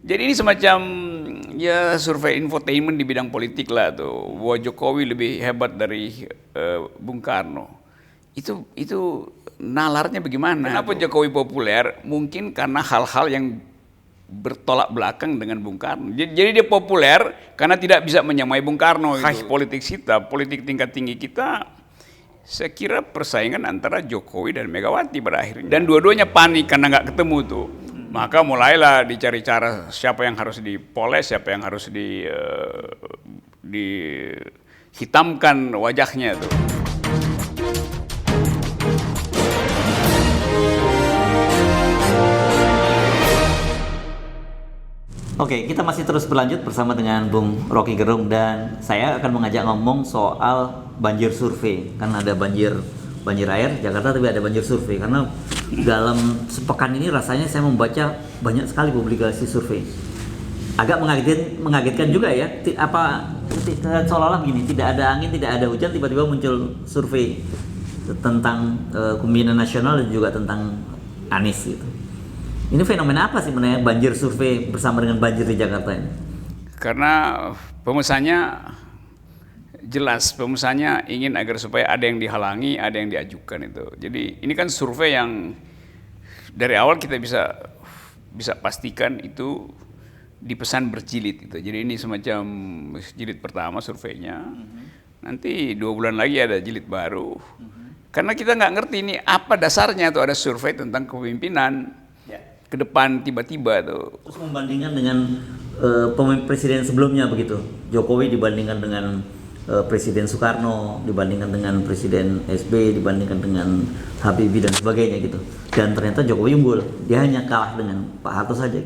Jadi ini semacam ya survei infotainment di bidang politik lah tuh. Bahwa Jokowi lebih hebat dari Bung Karno. Itu nalarnya bagaimana? Kenapa Jokowi populer? Mungkin karena hal-hal yang bertolak belakang dengan Bung Karno. Jadi dia populer karena tidak bisa menyamai Bung Karno. Politik kita, politik tingkat tinggi kita, saya kira persaingan antara Jokowi dan Megawati pada akhirnya. Dan dua-duanya panik karena nggak ketemu tuh. Maka mulailah dicari cara siapa yang harus dipoles, siapa yang harus dihitamkan wajahnya tuh. Oke, kita masih terus berlanjut bersama dengan Bung Rocky Gerung dan saya akan mengajak ngomong soal banjir survei. Karena ada banjir air Jakarta, tapi ada banjir survei. Karena dalam sepekan ini rasanya saya membaca banyak sekali publikasi survei. Agak mengagetkan juga ya. Seolah-olah begini, tidak ada angin, tidak ada hujan, tiba-tiba muncul survei tentang kepemimpinan nasional dan juga tentang Anies gitu. Ini fenomena apa sih sebenarnya banjir survei bersama dengan banjir di Jakarta ini? Karena pemesannya jelas, pemesannya ingin agar supaya ada yang dihalangi, ada yang diajukan itu. Jadi ini kan survei yang dari awal kita bisa pastikan itu dipesan berjilid itu. Jadi ini semacam jilid pertama surveinya. Nanti 2 bulan lagi ada jilid baru. Karena kita nggak ngerti ini apa dasarnya tuh ada survei tentang kepemimpinan. Ke depan tiba-tiba tuh. Terus membandingkan dengan presiden sebelumnya begitu. Jokowi dibandingkan dengan Presiden Soekarno, dibandingkan dengan Presiden SB, dibandingkan dengan Habibie dan sebagainya gitu. Dan ternyata Jokowi unggul. Dia hanya kalah dengan Pak Harto saja.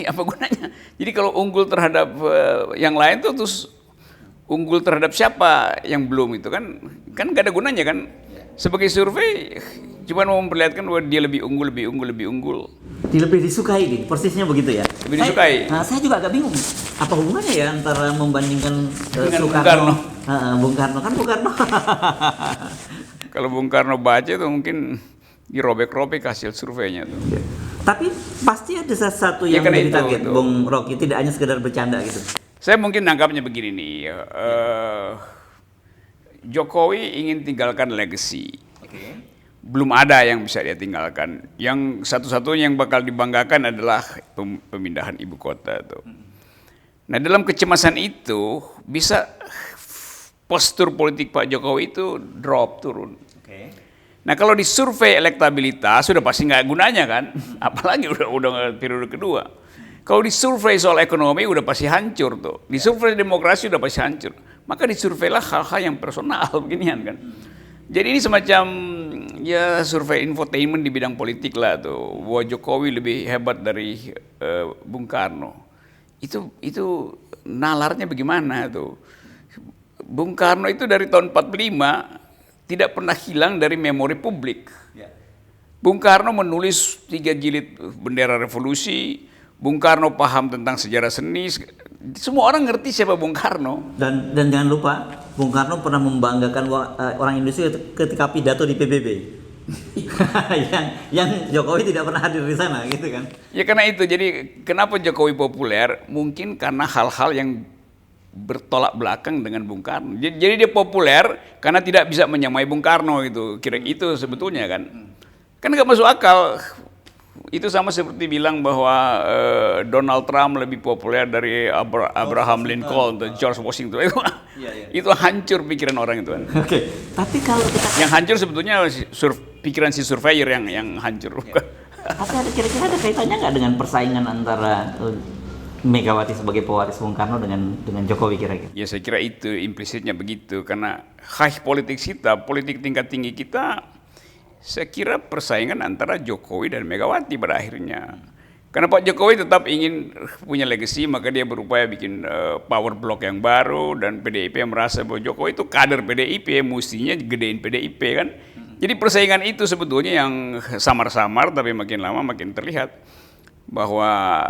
Apa gunanya? Jadi kalau unggul terhadap yang lain tuh terus unggul terhadap siapa yang belum itu kan gak ada gunanya kan. Sebagai survei cuma mau memperlihatkan bahwa dia lebih unggul. Dia lebih disukai nih, persisnya begitu ya. Lebih disukai. Saya juga agak bingung. Apa hubungannya ya antara membandingkan Soekarno? Bung Karno kan Bung Karno. Kalau Bung Karno baca itu mungkin dirobek-robek hasil surveinya tuh. Ya. Tapi pasti ada sesuatu yang menjadi target itu. Bung Rocky, tidak hanya sekedar bercanda gitu. Saya mungkin nangkapnya begini nih. Jokowi ingin tinggalkan legacy. Belum ada yang bisa dia tinggalkan. Yang satu-satunya yang bakal dibanggakan adalah pemindahan ibu kota tuh. Nah, dalam kecemasan itu bisa postur politik Pak Jokowi itu turun. Nah, kalau di survei elektabilitas sudah pasti nggak gunanya kan, apalagi udah periode kedua. Kalau di survei soal ekonomi udah pasti hancur tuh. Di survei demokrasi udah pasti hancur. Maka disurveilah hal-hal yang personal beginian kan. Jadi ini semacam ya survei infotainment di bidang politik lah tuh. Bahwa Jokowi lebih hebat dari Bung Karno. Itu nalarnya bagaimana tuh? Bung Karno itu dari tahun 45 tidak pernah hilang dari memori publik. Bung Karno menulis 3 jilid Bendera Revolusi. Bung Karno paham tentang sejarah seni. Semua orang ngerti siapa Bung Karno. Dan jangan lupa, Bung Karno pernah membanggakan orang Indonesia ketika pidato di PBB. yang Jokowi tidak pernah hadir di sana gitu kan. Ya karena itu, jadi kenapa Jokowi populer? Mungkin karena hal-hal yang bertolak belakang dengan Bung Karno. Jadi dia populer karena tidak bisa menyamai Bung Karno gitu. Kira itu sebetulnya kan. Kan nggak masuk akal. Itu sama seperti bilang bahwa Donald Trump lebih populer dari Abraham Lincoln atau George Washington. Itu hancur pikiran orang itu kan. Tapi kalau kita yang hancur sebetulnya pikiran si surveyor yang hancur. Tapi kira-kira ada kaitannya nggak dengan persaingan antara Megawati sebagai pewaris Bung Karno dengan Jokowi kira-kira? Ya saya kira itu implisitnya begitu karena politik kita, politik tingkat tinggi kita. Saya kira persaingan antara Jokowi dan Megawati pada akhirnya. Karena Pak Jokowi tetap ingin punya legacy, maka dia berupaya bikin power block yang baru dan PDIP merasa bahwa Jokowi itu kader PDIP, mestinya gedein PDIP kan. Jadi persaingan itu sebetulnya yang samar-samar tapi makin lama makin terlihat bahwa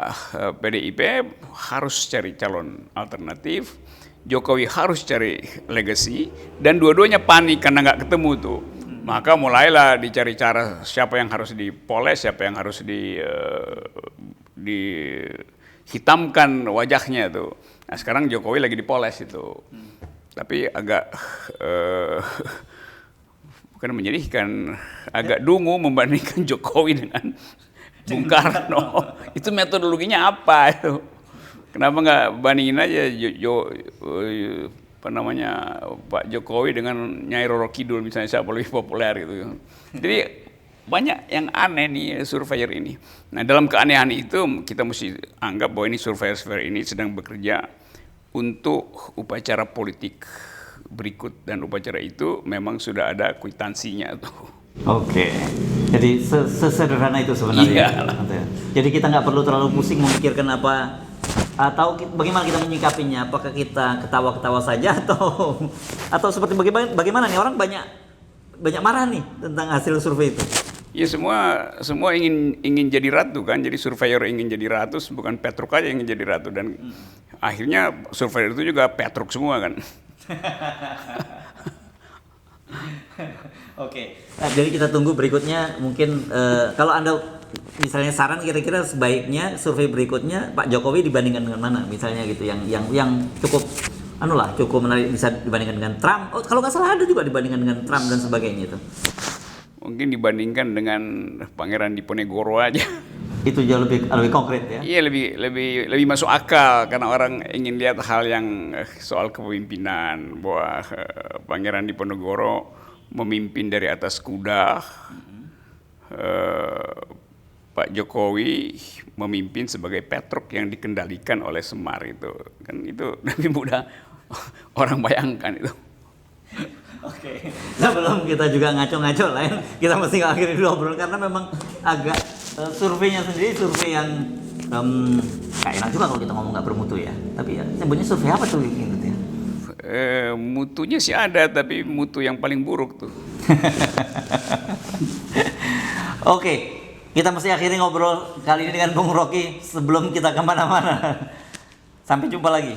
PDIP harus cari calon alternatif, Jokowi harus cari legacy dan dua-duanya panik karena nggak ketemu tuh. Maka mulailah dicari cara siapa yang harus dipoles, siapa yang harus hitamkan wajahnya tuh. Nah sekarang Jokowi lagi dipoles itu, tapi agak bukan menyedihkan, agak dungu membandingkan Jokowi dengan Bung Karno. Itu metodologinya apa itu? Kenapa nggak bandingin aja apa namanya Pak Jokowi dengan Nyai Roro Kidul misalnya, siapa lebih populer gitu. Jadi banyak yang aneh nih surveyor ini. Nah dalam keanehan itu kita mesti anggap bahwa ini surveyor ini sedang bekerja untuk upacara politik berikut, dan upacara itu memang sudah ada kwitansinya tuh. Oke, jadi sesederhana itu sebenarnya. Iya. Jadi kita nggak perlu terlalu pusing memikirkan apa, atau bagaimana kita menyikapinya. Apakah kita ketawa-ketawa saja atau seperti bagaimana nih, orang banyak marah nih tentang hasil survei itu. Ya semua ingin jadi ratu kan, jadi surveyor ingin jadi ratu, bukan Petruk aja yang ingin jadi ratu, dan akhirnya surveyor itu juga Petruk semua kan. Oke. Nah, jadi kita tunggu berikutnya mungkin kalau Anda misalnya saran kira-kira sebaiknya survei berikutnya Pak Jokowi dibandingkan dengan mana misalnya gitu, yang cukup cukup menarik, bisa dibandingkan dengan Trump. Oh, kalau nggak salah ada juga dibandingkan dengan Trump dan sebagainya itu. Mungkin dibandingkan dengan Pangeran Diponegoro aja. Itu jauh lebih konkret ya. Iya, lebih masuk akal karena orang ingin lihat hal yang soal kepemimpinan, bahwa Pangeran Diponegoro memimpin dari atas kuda, Pak Jokowi memimpin sebagai Petruk yang dikendalikan oleh Semar, itu kan itu lebih mudah orang bayangkan itu. Oke. Sebelum kita juga ngaco-ngaco lain, kita mesti akhiri dulu obrolan karena memang agak surveinya sendiri survei yang gak enak juga kalau kita ngomong nggak bermutu ya. Tapi ya sebutnya survei apa tuh gitu ya? Mutunya sih ada, tapi mutu yang paling buruk tuh. Oke, kita mesti akhiri ngobrol kali ini dengan Bung Rocky sebelum kita kemana-mana. Sampai jumpa lagi.